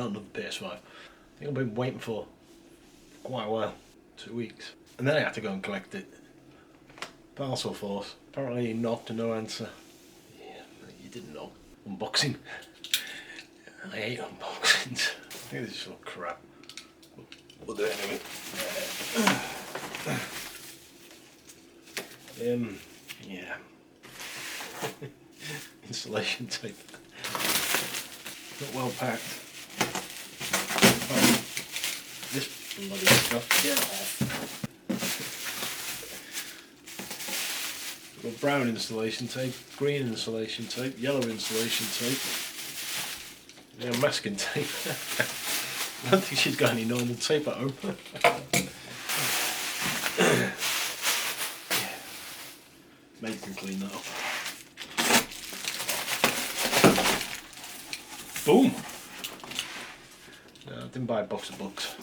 not another PS5. I think I've been waiting for quite a while, 2 weeks. And then I had to go and collect it. Parcel force. Apparently not, no answer. Yeah, you didn't know. Unboxing. I hate unboxings. I think this is all crap. We'll do it anyway. Yeah. Insulation tape. Not well packed. Oh, this bloody stuff. Get off. We've got brown insulation tape, green insulation tape, yellow insulation tape. Yeah, masking tape. I don't think she's got any normal tape at home. Meg can clean that up. Boom! No, I didn't buy a box of books.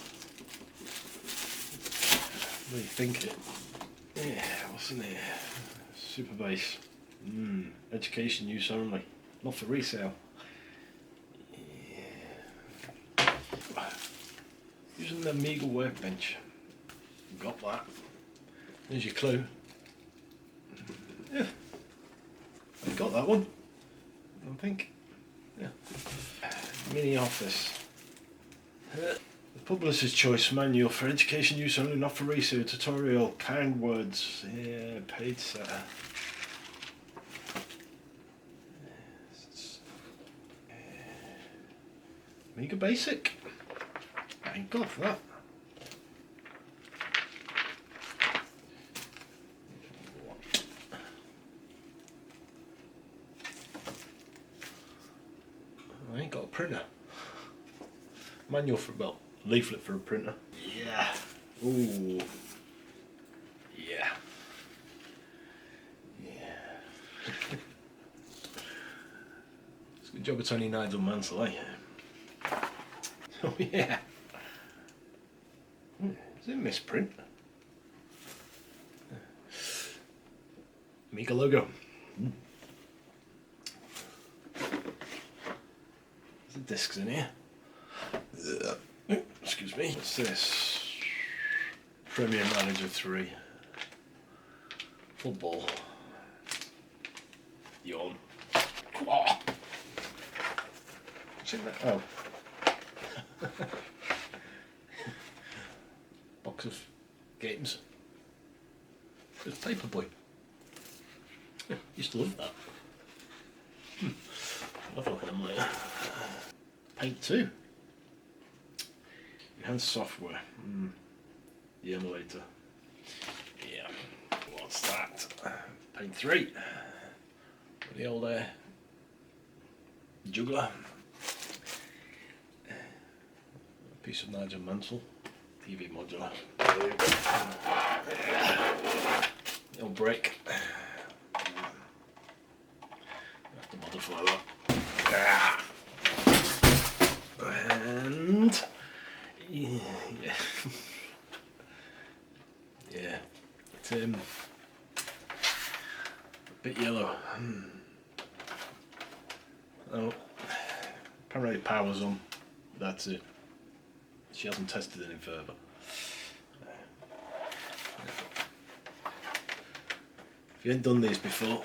What do you think it? Yeah, what's in here? Super base. Education use only. Not for resale. Yeah. Using the Amiga workbench. Got that. There's your clue. Yeah. I got that one. I think. Yeah. Mini office. The publisher's choice manual for education use only, not for resale. Tutorial. Kind words. Yeah. Page setter. Amiga Basic. Thank God for that. I ain't got a printer. Manual for, well, leaflet for a printer. Yeah. Ooh. Yeah. Yeah. It's a good job it's only Nigel Mansell, eh? Oh yeah. Is it a misprint? Amiga logo. There's discs in here. Excuse me. What's this? Premier Manager 3. Football. Yawn. Oh. What's in that? Oh. Box of games. It's Paperboy. Used to love that. I'll have a look at them later. Paint 2. Enhanced software. The emulator. Yeah. What's that? Paint 3. The old juggler. Piece of Nigel Mansell. TV modular. Little brick. Have to modify that. And yeah, yeah, it's a bit yellow. Oh, apparently power's on. That's it. She hasn't tested any further. If you ain't done these before,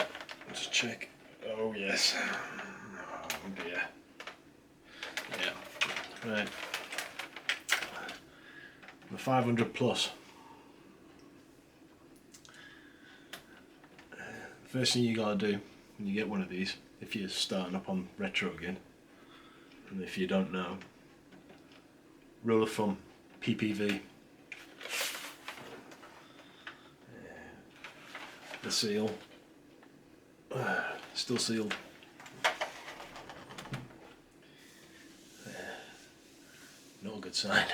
just check. Oh yes. Oh dear. Yeah. Right. The 500 plus. First thing you gotta do when you get one of these, if you're starting up on retro again, and if you don't know, rule of thumb, PPV. The seal, still sealed. Not a good sign.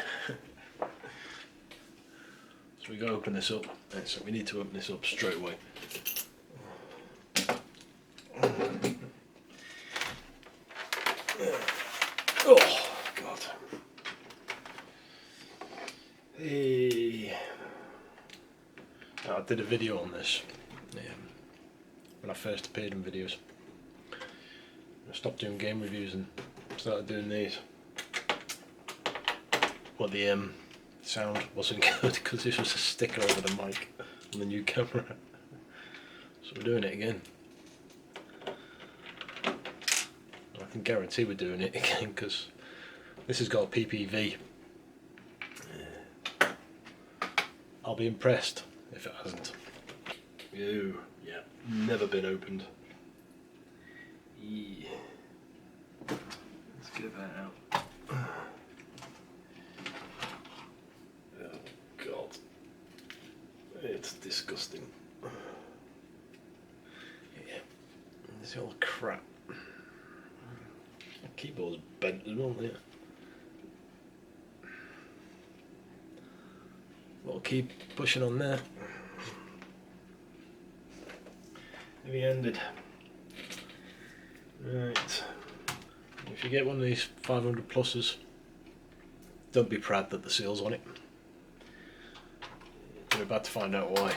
So we gotta open this up. So we need to open this up straight away. Oh God. Hey. I did a video on this when I first appeared in videos. I stopped doing game reviews and started doing these. Well, the sound wasn't good because this was a sticker over the mic on the new camera. So we're doing it again. I can guarantee we're doing it again because this has got a PPV. I'll be impressed if it hasn't. Ew, yeah, never been opened. Yeah. Let's get that out. Oh God, it's disgusting. Yeah, this all crap. The keyboard's bent as well, yeah. I'll keep pushing on there. Heavy ended. Right. If you get one of these 500 pluses, don't be proud that the seal's on it. You're about to find out why.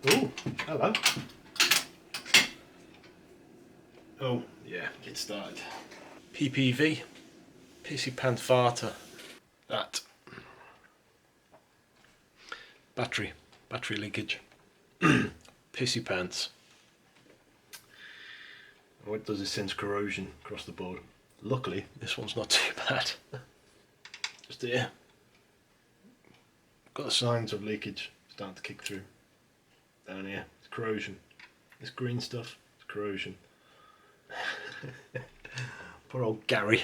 Oh, hello. Oh, yeah, get started. PPV. Pissy Pants Varta. That. Battery leakage. Pissy pants. And what it does is sends corrosion across the board. Luckily, this one's not too bad. Just here. Got the signs of leakage starting to kick through. Down here, it's corrosion. This green stuff, it's corrosion. Poor old Gary.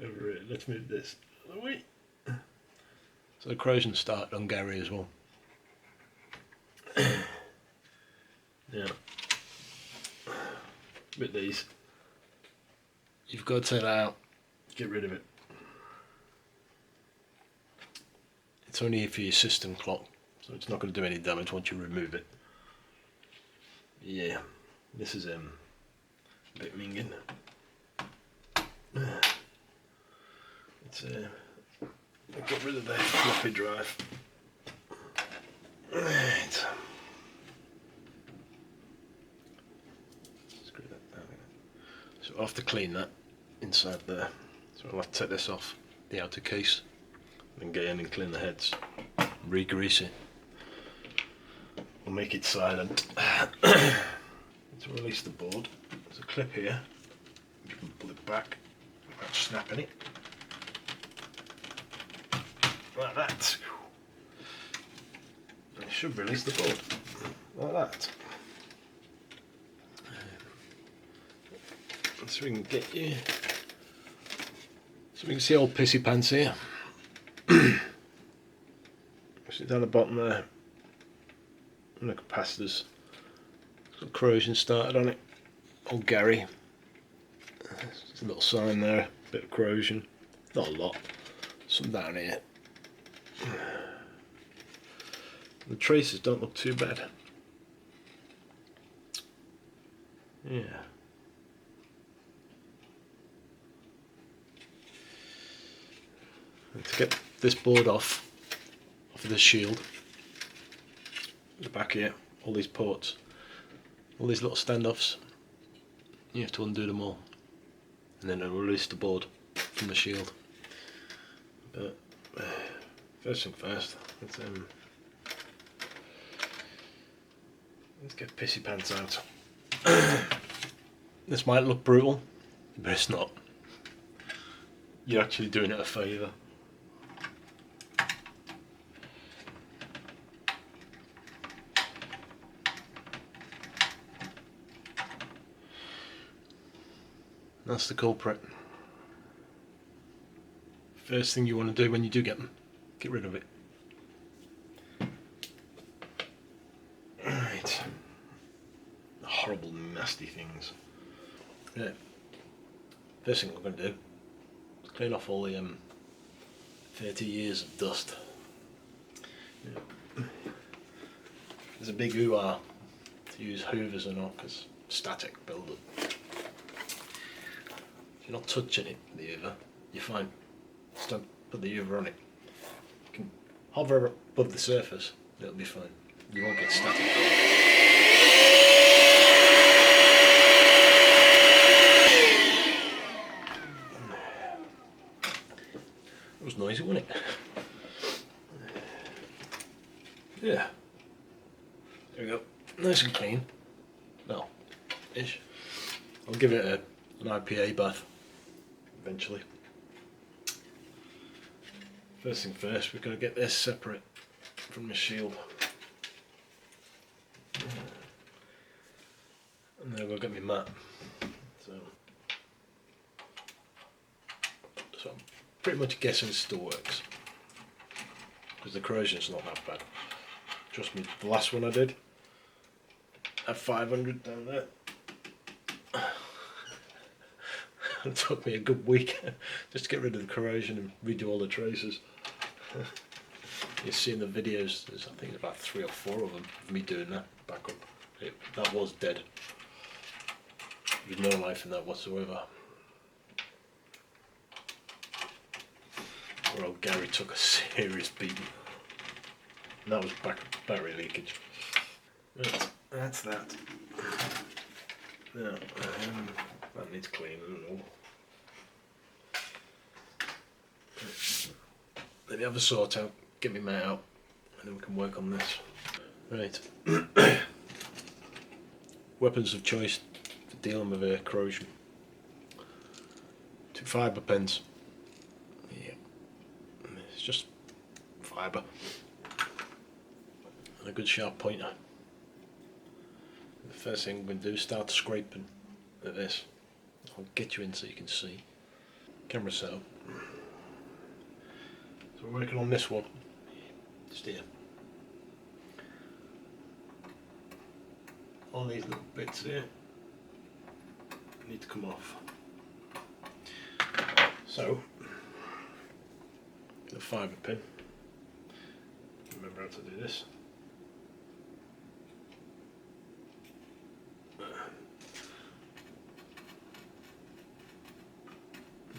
Over here. Let's move this away. So the corrosion started on Gary as well. Yeah. With these, you've got to take that out. Get rid of it. It's only here for your system clock, so it's not going to do any damage once you remove it. Yeah, this is a bit minging. It's I got rid of the floppy drive. Right. Screw that down. So I'll have to clean that inside there. So I'll have to take this off the outer case and get in and clean the heads. Re-grease it. We'll make it silent. To release the board, there's a clip here. You can pull it back without snapping it. Like that. And it should release the board. Like that. So we can get you. So we can see old pissy pants here. See down the bottom there. And the capacitors. Some corrosion started on it. Old Gary. There's a little sign there. A bit of corrosion. Not a lot. Some down here. The traces don't look too bad. Yeah. And to get this board off of the shield, the back here, all these ports, all these little standoffs, you have to undo them all, and then it'll release the board from the shield. But first thing first, let's get pissy pants out. This might look brutal, but it's not. You're actually doing it a favour. That's the culprit. First thing you want to do when you do get them, get rid of it. Right. Horrible, nasty things. Yeah. First thing we're going to do is clean off all the 30 years of dust. Yeah. There's a big hoo-ah to use hoovers or not, because static build-up. If you're not touching it, the hoover, you're fine. Just don't put the hoover on it. You can hover above the surface, it'll be fine. You won't get static. noisy, wouldn't it? Yeah. There we go. Nice and clean. Well, ish. I'll give it an IPA bath eventually. First thing first, we've got to get this separate from the shield. And then I'll go get my mat. So I'm pretty much guessing it still works. Because the corrosion's not that bad. Trust me, the last one I did, at 500 down there. It took me a good week just to get rid of the corrosion and redo all the traces. You see in the videos, there's I think about 3 or 4 of them of me doing that back up. That was dead. There's no life in that whatsoever. Poor old Gary took a serious beating. And that was battery leakage. Right, that's that. Now, that needs cleaning and all. Let me have a sort out, get me mat out, and then we can work on this. Right. Weapons of choice for dealing with corrosion. 2 fibre pens. Yeah. It's just fibre. And a good sharp pointer. The first thing we're going to do is start scraping at this. I'll get you in so you can see. Camera setup. So we're working on this one. Just here. All these little bits here need to come off. So, the fibre pin. Remember how to do this.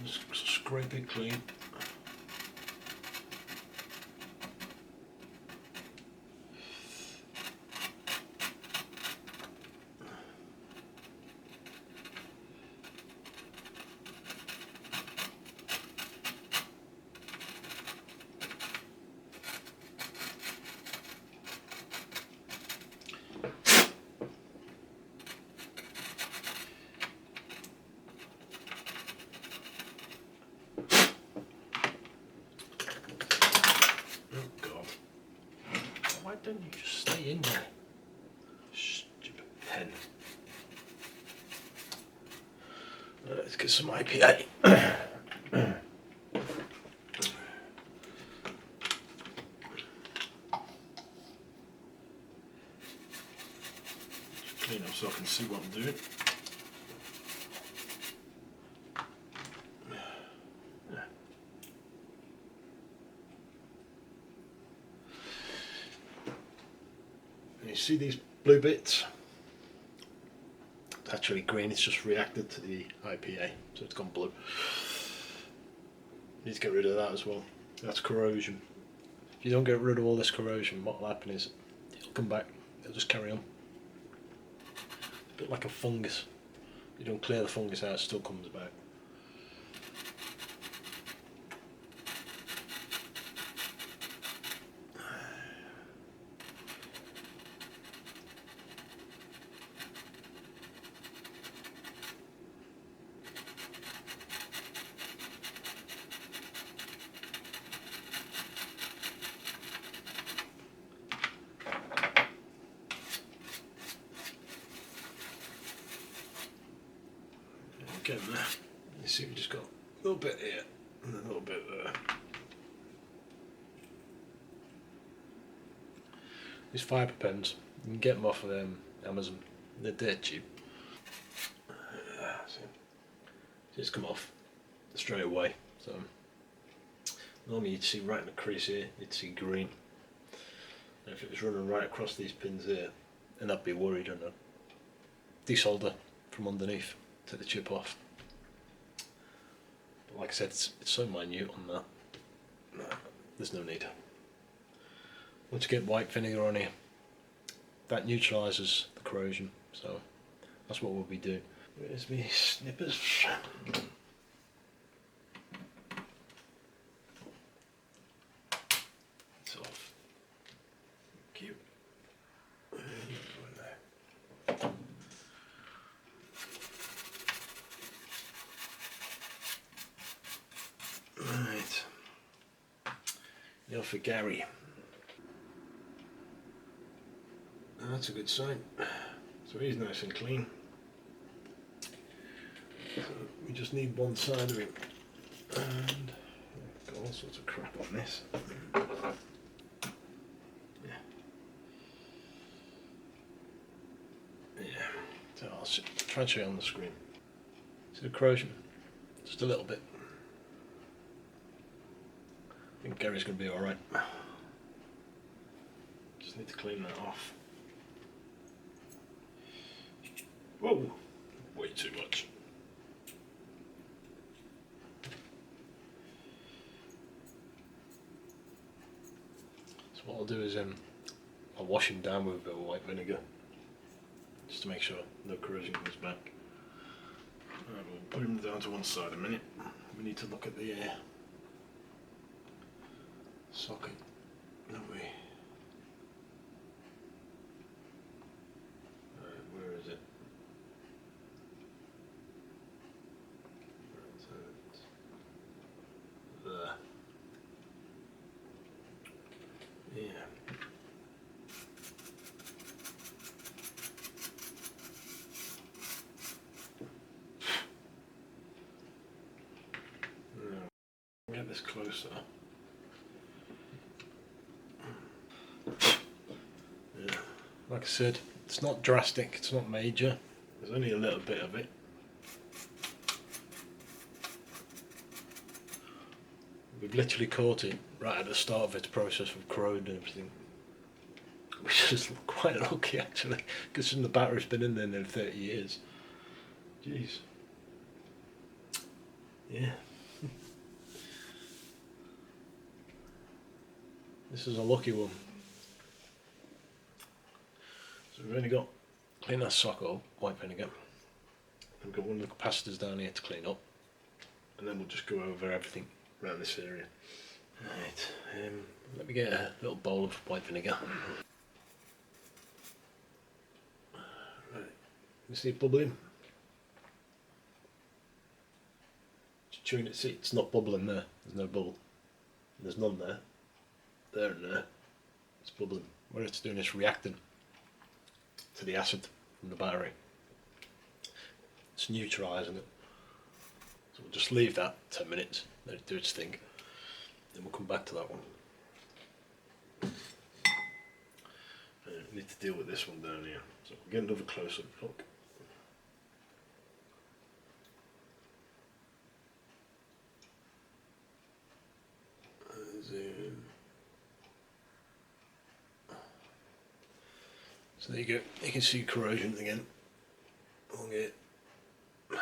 Just scrape it clean. Why don't you just stay in there? Stupid pen. Let's get some IPA. Clean up so I can see what I'm doing. You see these blue bits? It's actually green, it's just reacted to the IPA, so it's gone blue. Need to get rid of that as well. That's corrosion. If you don't get rid of all this corrosion, what will happen is it'll come back, it'll just carry on. A bit like a fungus. You don't clear the fungus out, it still comes back. Getting there. You see, we just got a little bit here and a little bit there. These fibre pens, you can get them off of Amazon. They're dead cheap. See, just come off straight away. So normally you'd see right in the crease here, you'd see green. And if it was running right across these pins here, then I'd be worried on a desolder from underneath. Take the chip off. But like I said, it's so minute on that. No, there's no need. Once you get white vinegar on here, that neutralises the corrosion. So that's what we'll be doing. Where's my snippers? You're for Gary. Oh, that's a good sign. So he's nice and clean. So we just need one side of it. And I've got all sorts of crap on this. Yeah. So I'll try and show you on the screen. See the corrosion? Just a little bit. I think Gary's going to be alright. Just need to clean that off. Whoa! Way too much. So what I'll do is I'll wash him down with a bit of white vinegar, just to make sure no corrosion comes back. We'll put him down to one side a minute. We need to look at the socket, don't we? Where is it? There. Yeah. Now, get this closer. Yeah. Like I said, it's not drastic, it's not major. There's only a little bit of it. We've literally caught it right at the start of its process of corroding and everything. Which is quite lucky actually, because the battery's been in there nearly 30 years. Jeez. Yeah. This is a lucky one. So we've only got clean that socket up, white vinegar. We've got one of the capacitors down here to clean up, and then we'll just go over everything around this area. Right, let me get a little bowl of white vinegar. Right, you see it bubbling? Just chewing it, see it's not bubbling there, there's no bubble. There's none there. There and there. It's bubbling. What it's doing is reacting to the acid from the battery. It's neutralizing it. So we'll just leave that 10 minutes, let it do its thing. Then we'll come back to that one. We need to deal with this one down here. So we'll get another close-up look. Zoom. So there you go, you can see corrosion again along here. So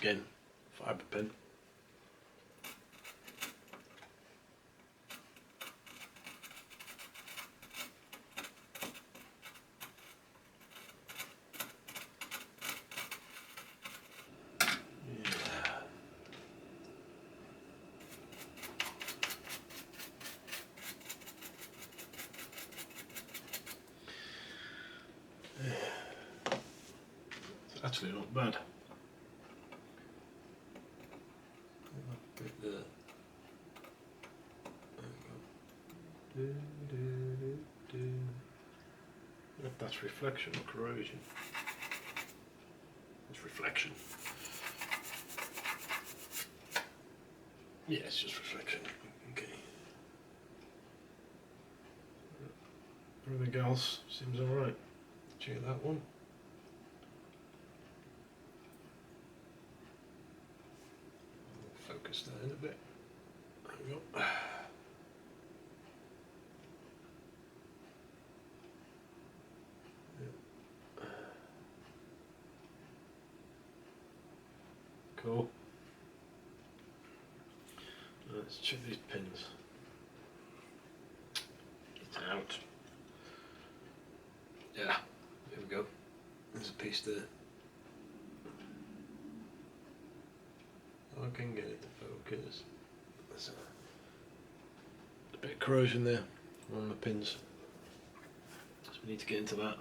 again, fibre pin. Actually not bad. That's reflection or corrosion. It's reflection. Yeah, it's just reflection. Okay. Everything else seems alright. Check that one. Focus that in a bit. There we go. Cool. Let's check these pins. It's out. Yeah, there we go. There's a piece there. I can get it to focus. There's a bit of corrosion there on the pins. So we need to get into that.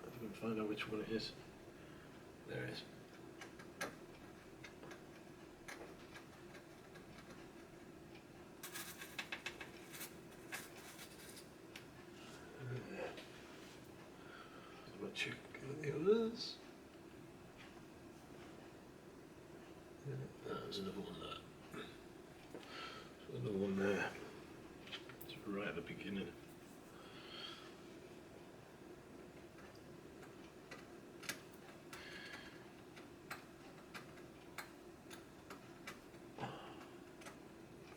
If we can find out which one it is. There it is. check the others. There's another one there. There's another one there. It's right at the beginning.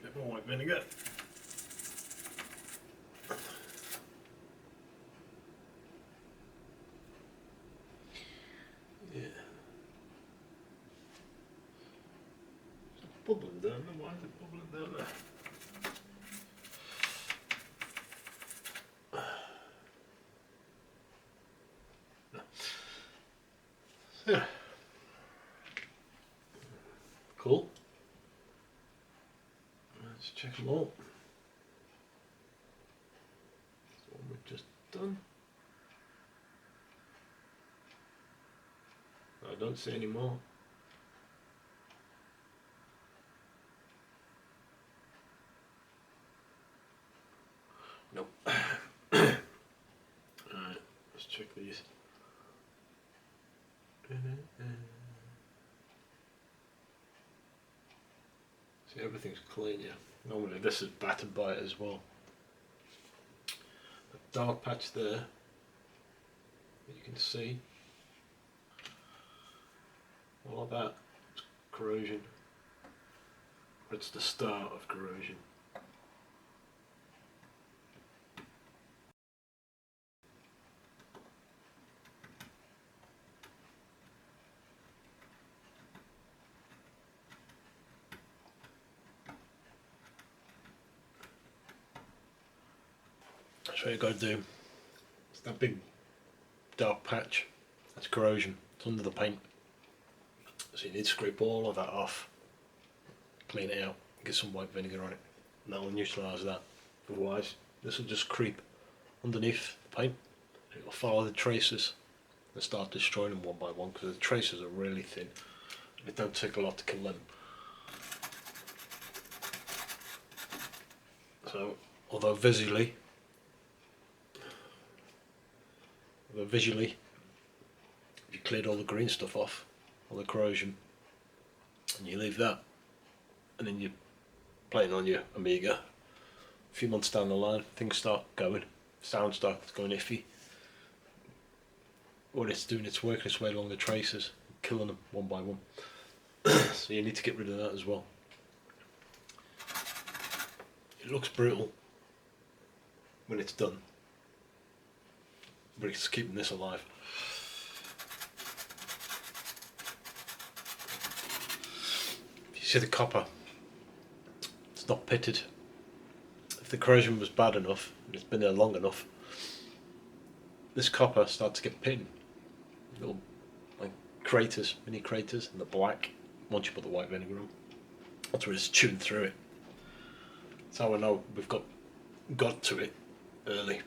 Bit more white vinegar. Yeah. It's bubbling down there. Why is it bubbling down there? Yeah. Cool. Let's check them all. That's what we've just done. I don't see any more. Nope. Alright, let's check these. See, everything's clean, yeah. Normally this is battered by it as well. A dark patch there that you can see. All of that is corrosion. It's the start of corrosion. That's what you've got to do. It's that big dark patch. That's corrosion. It's under the paint. So you need to scrape all of that off. Clean it out. Get some white vinegar on it. And that will neutralise that. Otherwise, this will just creep underneath the paint. It will follow the traces and start destroying them one by one because the traces are really thin. It don't take a lot to kill them. So, although visually, if you cleared all the green stuff off, all the corrosion, and you leave that, and then you're playing on your Amiga, a few months down the line, things start going, sound starts going iffy. What it's doing, it's working its way along the traces, killing them one by one. So you need to get rid of that as well. It looks brutal when it's done, but it's keeping this alive. You see the copper, it's not pitted. If the corrosion was bad enough, and it's been there long enough, this copper starts to get pitted. Little like craters, mini craters, and the black, once you put the white vinegar on, that's where it's chewing through it. That's how I know we've got to it early.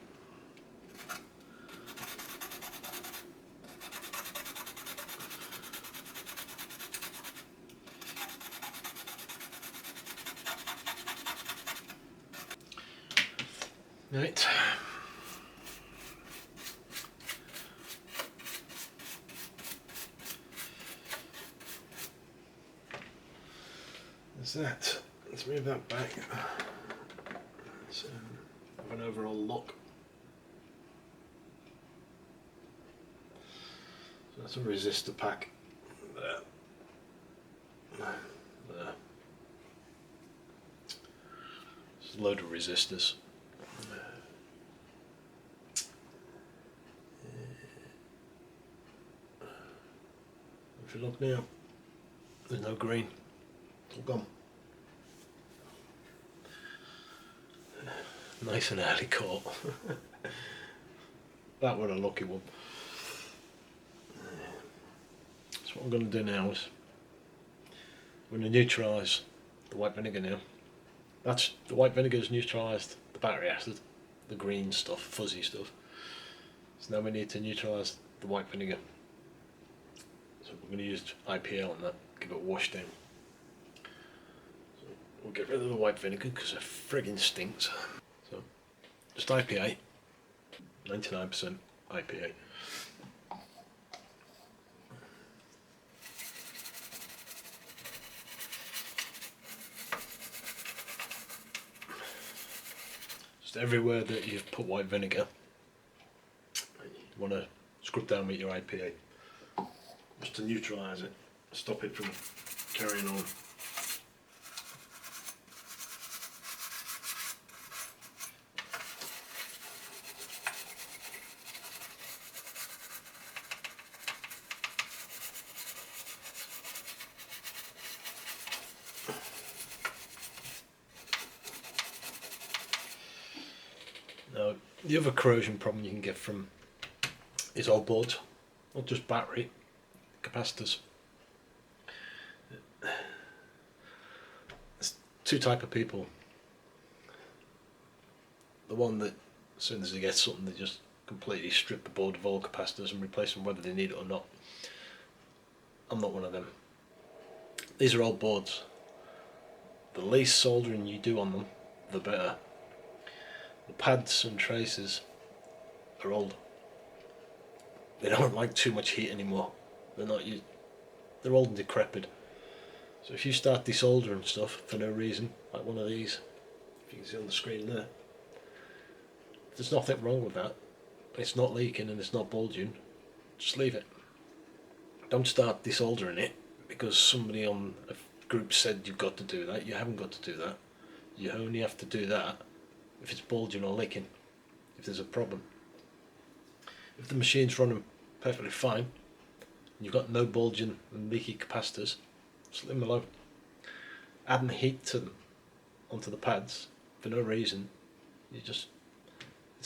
Right. There's that. Let's move that back. Let's have an overall look. So that's a resistor pack. There. There. There's a load of resistors. If you look now, there's no green. It's all gone. Nice and early caught. That was a lucky one. So what I'm going to do now is I'm going to neutralise the white vinegar now. That's the white vinegar has neutralised the battery acid, the green stuff, fuzzy stuff. So now we need to neutralise the white vinegar. So we're going to use IPA on that, give it a wash down. So we'll get rid of the white vinegar because it friggin' stinks. So just IPA, 99% IPA. Just everywhere that you've put white vinegar, you want to scrub down with your IPA, just to neutralise it, stop it from carrying on. Now, the other corrosion problem you can get from is old boards, not just battery, capacitors. There's two types of people. The one that as soon as they get something they just completely strip the board of all capacitors and replace them whether they need it or not. I'm not one of them. These are old boards. The least soldering you do on them, the better. The pads and traces are old. They don't like too much heat anymore. They're old and decrepit. So if you start desoldering stuff for no reason, like one of these, if you can see on the screen there, there's nothing wrong with that. It's not leaking and it's not bulging. Just leave it. Don't start desoldering it because somebody on a group said you've got to do that. You haven't got to do that. You only have to do that if it's bulging or leaking, if there's a problem. If the machine's running perfectly fine, and you've got no bulging and leaky capacitors, just leave them alone. Adding heat to them, onto the pads, for no reason, it's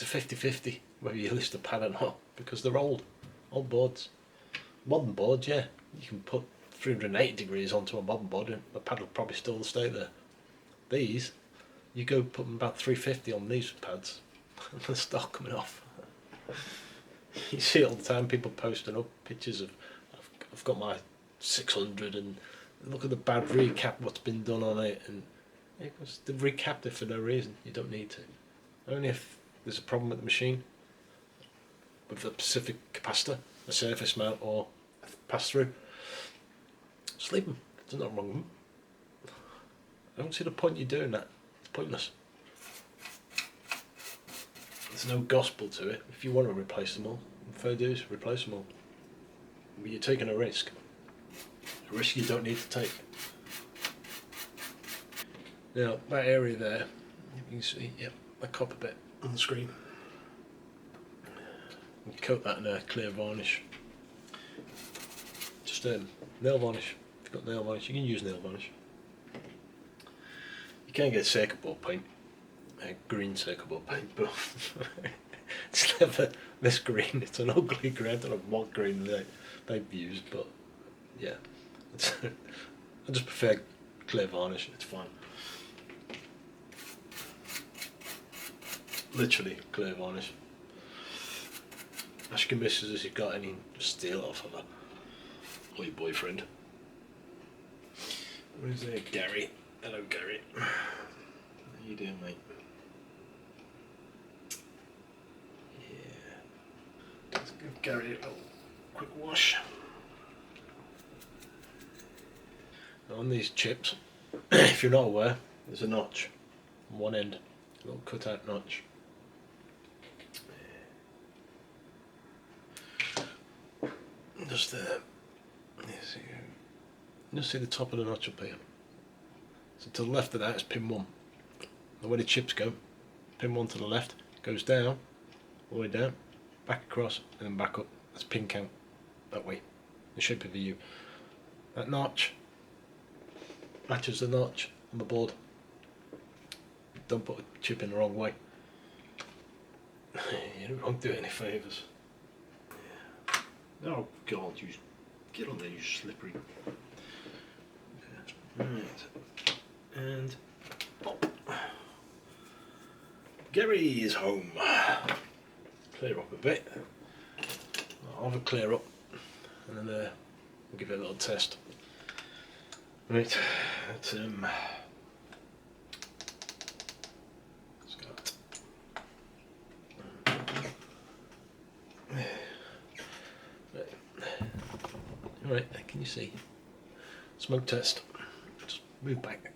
a 50-50 whether you list a pad or not, because they're old boards. Modern boards, yeah, you can put 380 degrees onto a modern board and the pad will probably still stay there. These, you go put them about 350 on these pads and they start coming off. You see it all the time, people posting up pictures of I've got my 600 and look at the bad recap what's been done on it, and they've recapped it for no reason. You don't need to. Only if there's a problem with the machine, with a specific capacitor, a surface mount or a pass through, just leave them. There's nothing wrong with them. I don't see the point you doing that. It's pointless. There's no gospel to it. If you want to replace them all, fair dues, replace them all. But you're taking a risk. A risk you don't need to take. Now, that area there, you can see, yep, the copper bit on the screen. You coat that in a clear varnish. Just nail varnish. If you've got nail varnish, you can use nail varnish. You can get circuit board paint, green circuit board paint, but it's never this green. It's an ugly green. I don't know what green they've used, but yeah, I just prefer clear varnish. It's fine. Literally clear varnish. Ask your missus if you've got any, just steal it off of her. Or your boyfriend. Where's there? Gary. Hello, Gary. How you doing, mate? Yeah. Let's give Gary a little quick wash. Now on these chips, if you're not aware, there's a notch on one end. A little cut-out notch. Just there. You see the top of the notch up here. So to the left of that is pin 1. The way the chips go, pin 1 to the left, goes down, all the way down, back across, and then back up. That's pin count, that way, the shape of a U. That notch matches the notch on the board. Don't put a chip in the wrong way. You don't do it any favours. Oh God, you get on there, you slippery. Right, and pop. Gary is home. Clear up a bit. I'll have a clear up, and then we'll give it a little test. Right, let's Right, can you see? Smoke test. Just move back.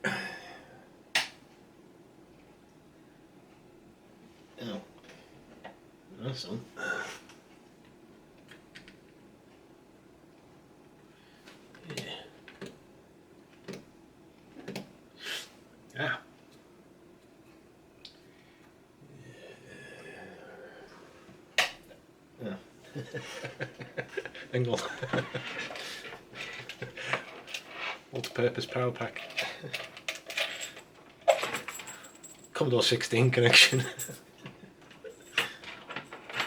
Oh, that's on. Yeah. Ah. Yeah. Hang on. Multi-purpose power pack. Commodore 16 connection.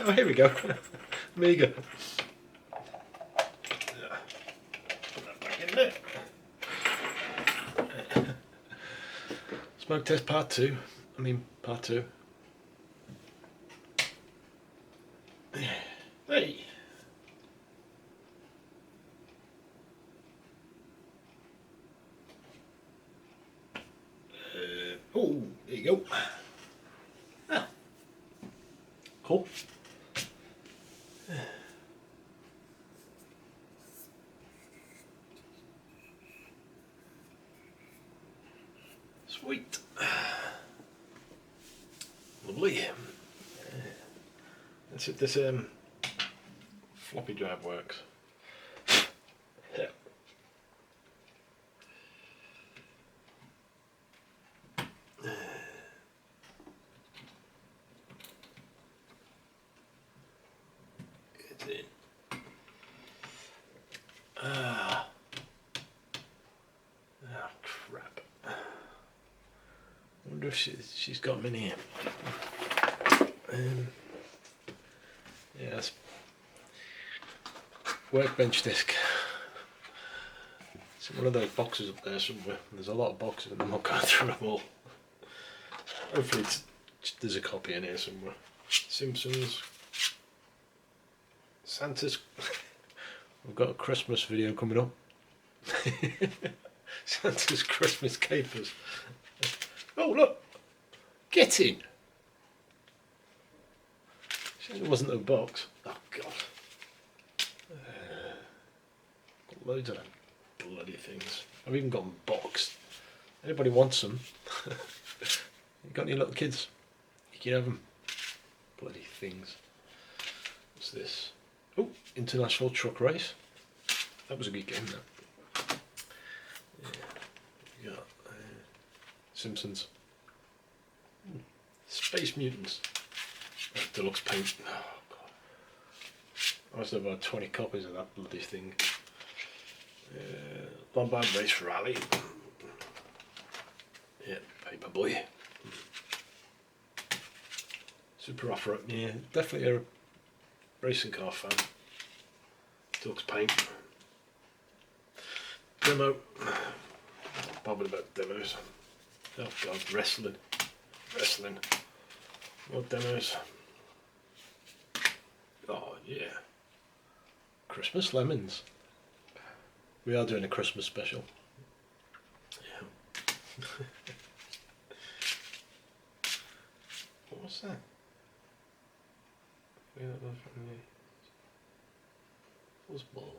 Oh, here we go. Amiga. Put that back in there. Smoke test part 2. Part 2. Hey. Oh, there you go. Ah. Cool. Sweet. Lovely. Let's see if this floppy drive works. Yeah. It's in. Ah. Oh crap. I wonder if she's got them in here. Yes. Workbench disc. It's in one of those boxes up there somewhere. There's a lot of boxes and I'm not going through them all. Hopefully there's a copy in here somewhere. Simpsons. Santa's. We've got a Christmas video coming up. Santa's Christmas capers. Oh look! Get in! It wasn't a box. Oh god. Got loads of them bloody things. I've even got them boxed. Anybody wants them? You got any little kids? You can have them. Bloody things. What's this? Oh, International Truck Race. That was a good game, that. Yeah. Simpsons. Space Mutants. Deluxe paint. Oh god. I must have about 20 copies of that bloody thing. Lombard Race Rally. Yeah, Paperboy. Super Off-Road. Yeah, definitely a racing car fan. Deluxe paint. Demo. Bothered about demos. Oh god, wrestling. Wrestling. More demos. Oh yeah. Christmas lemons. We are doing a Christmas special. Yeah. What was that? Fuzzball.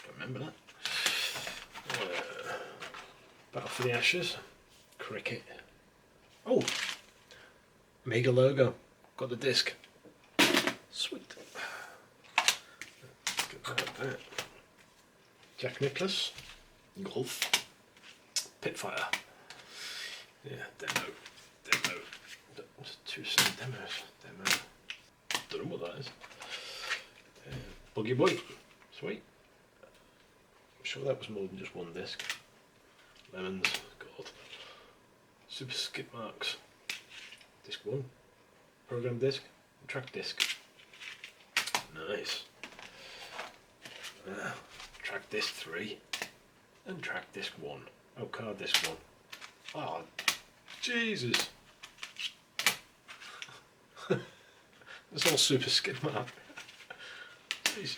Don't remember that. Battle for the Ashes. Cricket. Oh! Amiga logo. Got the disc. Sweet. Get that up there. Jack Nicklaus. Golf. Pitfire. Yeah, demo. Two same demos. Demo. Don't know what that is. Buggy Boy. Sweet. I'm sure that was more than just one disc. Lemons. God. Super skip marks. Disc 1. Program disc. Track disc. Nice. Track disc 3. And track disc 1. Oh, card disc 1. Oh, Jesus. It's all super skid mark. Jeez.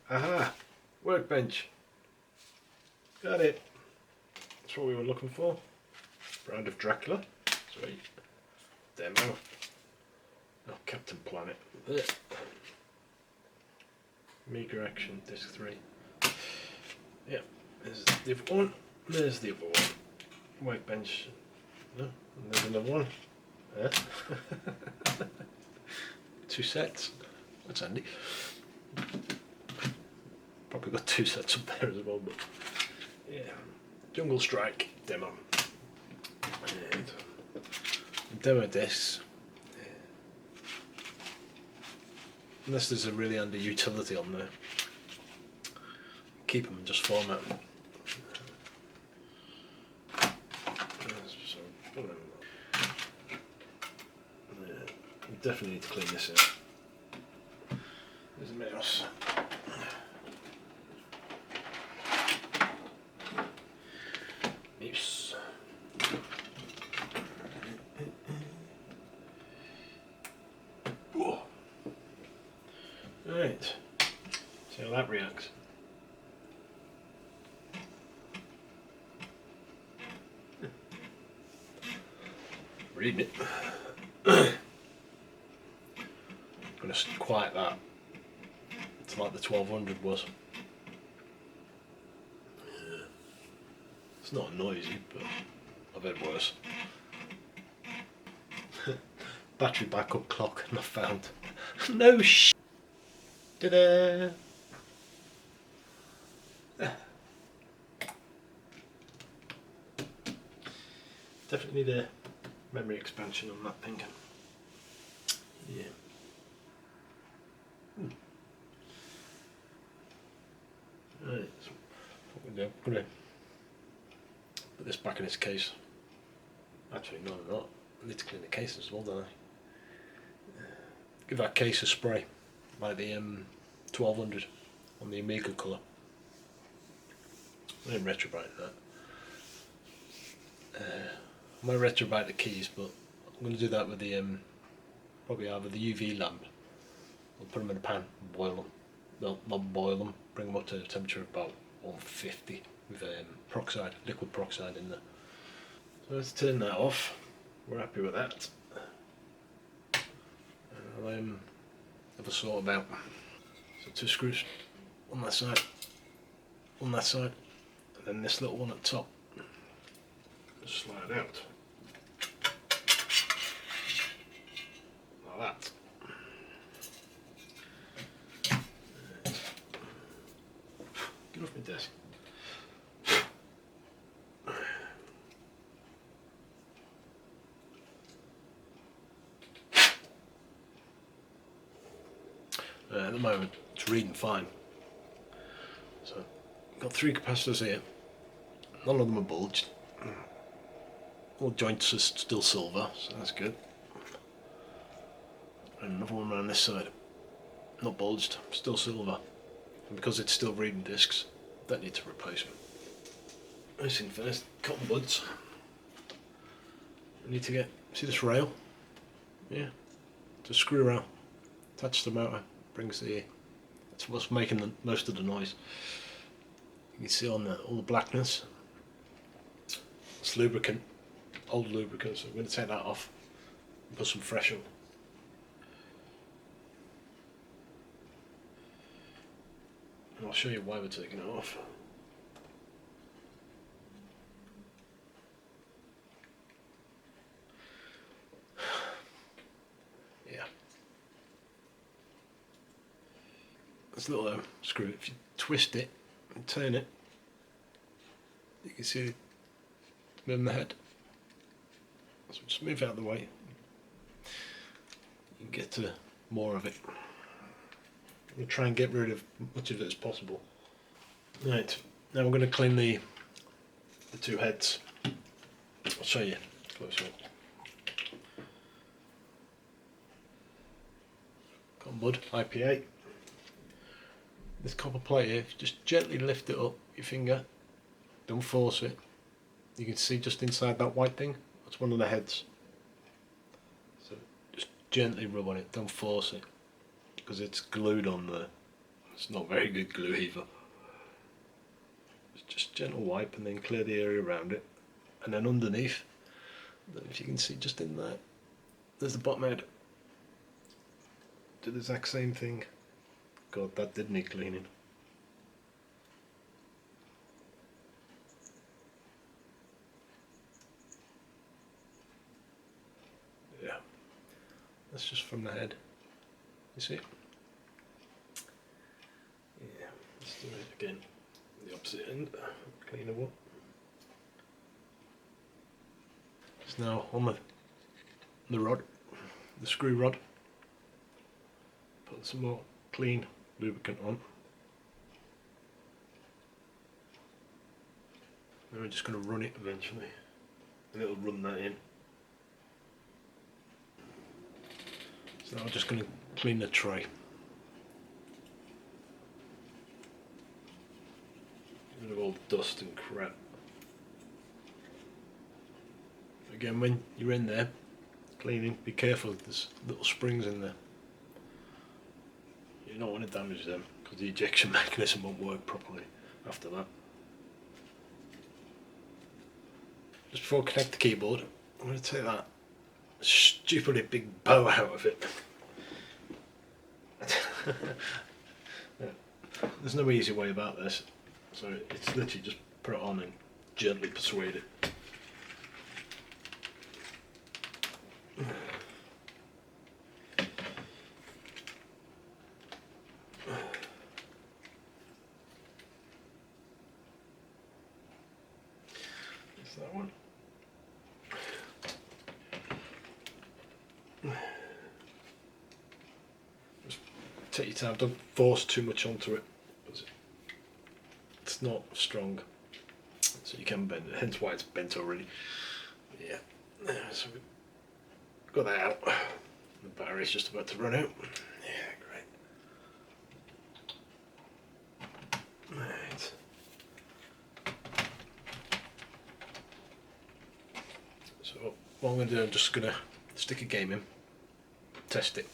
Aha! Workbench. Got it. That's what we were looking for. Brand of Dracula. Sweet. Demo. Oh, Captain Planet. Amiga Action Disc 3. Yeah, there's the other one. There's the other one. workbench. No, and there's another one. Yeah. 2 sets. That's handy. Probably got 2 sets up there as well, but yeah. Jungle Strike demo. And demo discs. Unless there's a really handy utility on there, keep them and just format them. So, yeah, we definitely need to clean this out. There's a mouse. Mouse. Right, see how that reacts. Reading it. I'm going to quiet that. It's like the 1200 was. It's not noisy, but I've had worse. Battery backup clock, and I found no sh. Ta-da! Definitely need a memory expansion on that thing. Yeah. Right, so what we do, I'm going to put this back in its case. Actually, no, I'm not. I need to clean the case as well, don't I? Give that case a spray by the 1200 on the Amiga colour. I didn't retrobrite that. I might retrobrite the keys, but I'm going to do that with the probably either the UV lamp. I'll put them in a pan, boil them. No, not boil them. Bring them up to a temperature of about 150 with peroxide, liquid peroxide in there. So let's turn that off. We're happy with that. I'll have a sort about. So 2 screws on that side, and then this little one at the top. Just slide out. Like that. Get off my desk. At the moment it's reading fine. So I've got 3 capacitors here. None of them are bulged. All joints are still silver, so that's good. And another one around this side. Not bulged, still silver. And because it's still reading discs, that needs a replacement. First thing first, cotton buds. I need to get, see this rail? Yeah. Just screw around, attach the motor, brings the, that's what's making most of the noise. You can see on all the blackness. It's lubricant, old lubricant, so I'm going to take that off and put some fresh on. And I'll show you why we're taking it off. Yeah. This little screw, if you twist it and turn it, you can see it in the head. So just move out of the way. You can get to more of it. I'm going to try and get rid of much of it as possible. Right, now we're going to clean the 2 heads. I'll show you closer up. Cotton bud, IPA. This copper plate here, if you just gently lift it up, your finger, don't force it. You can see just inside that white thing, that's one of the heads. So just gently rub on it, don't force it, because it's glued on there. It's not very good glue either. Just gentle wipe and then clear the area around it. And then underneath, if you can see just in there, there's the bottom head. Do the exact same thing. God, that did need cleaning. That's just from the head. You see it? Yeah, let's do it again. The opposite end. Clean it up. It's now on the rod, the screw rod. Put some more clean lubricant on. And we're just going to run it eventually, and it'll run that in. So I'm just going to clean the tray. Get rid of all the dust and crap. Again, when you're in there cleaning, be careful, there's little springs in there. You don't want to damage them because the ejection mechanism won't work properly after that. Just before I connect the keyboard, I'm going to take that stupidly big bow out of it. There's no easy way about this, so it's literally just put it on and gently persuade it. That's that one. Just take your time, don't force too much onto it. It's not strong, so you can bend it, hence why it's bent already. Yeah, so we've got that out. The battery's just about to run out. Yeah, great. Right. So what I'm going to do, I'm just going to stick a game in, test it.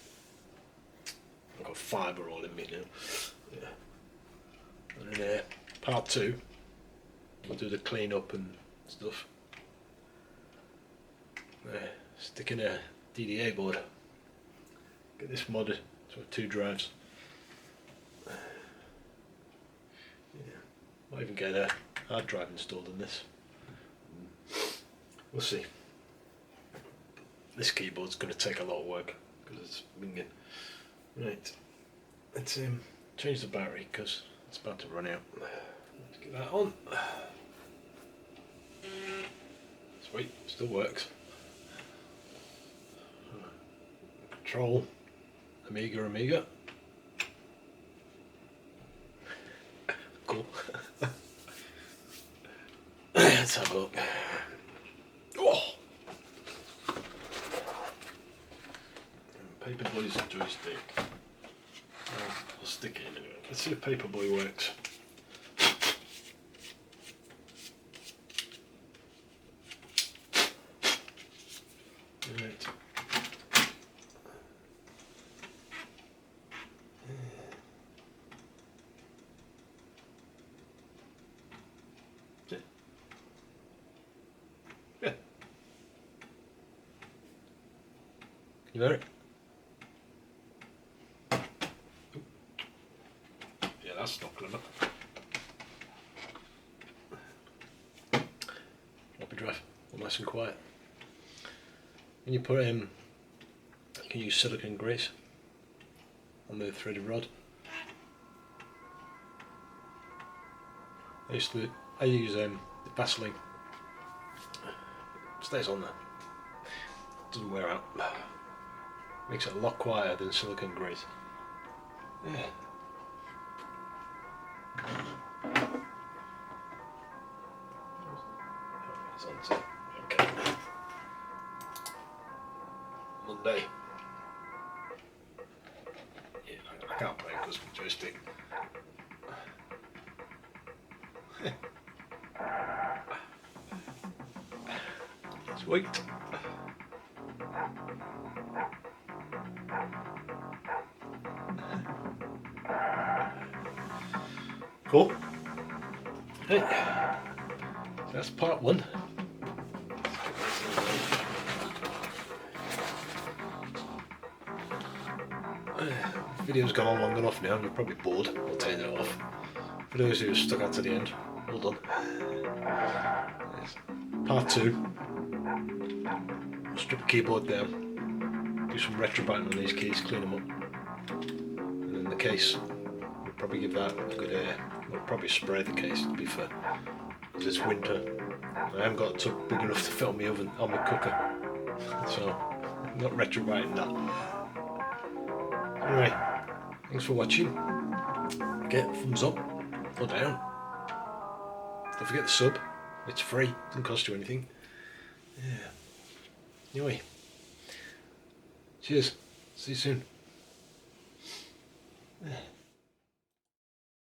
I've got fibre all in me now. Yeah. And then part 2, we'll do the clean up and stuff. Stick in a DDA board. Get this modded, so 2 drives. Yeah. Might even get a hard drive installed in this. We'll see. This keyboard's going to take a lot of work because it's minging. Right, let's change the battery because it's about to run out. Let's get that on. Sweet, still works. Control, Amiga. Cool. Let's have a look. Oh! Paperboy's joystick. I'll stick it in anyway. Let's see if Paperboy works. Right. Yeah. You hear it? Yeah, that's not clever. Floppy drive, all nice and quiet. When you put you can use silicone grease on the threaded rod. I use the Vaseline. Stays on there. Doesn't wear out. Makes it a lot quieter than silicone grease. Yeah. It's on set. Okay. Monday. Yeah, I can't play because of my joystick. Sweet. Cool. Hey, so that's part 1. Video's gone on long enough now, you're probably bored. I'll turn it off. For those who stuck out to the end, well done. Yes. Part 2. Strip the keyboard down. do some retrobiting on these keys, clean them up, and then the case, we'll probably give that a good air. We'll probably spray the case, to be fair, because it's winter. I haven't got a tub big enough to fit on my oven, on my cooker, so I'm not retrobiting that. Anyway, thanks for watching. Get a thumbs up or down. Don't forget the sub, it's free, doesn't cost you anything. Yeah. Anyway, cheers, see you soon. Yeah.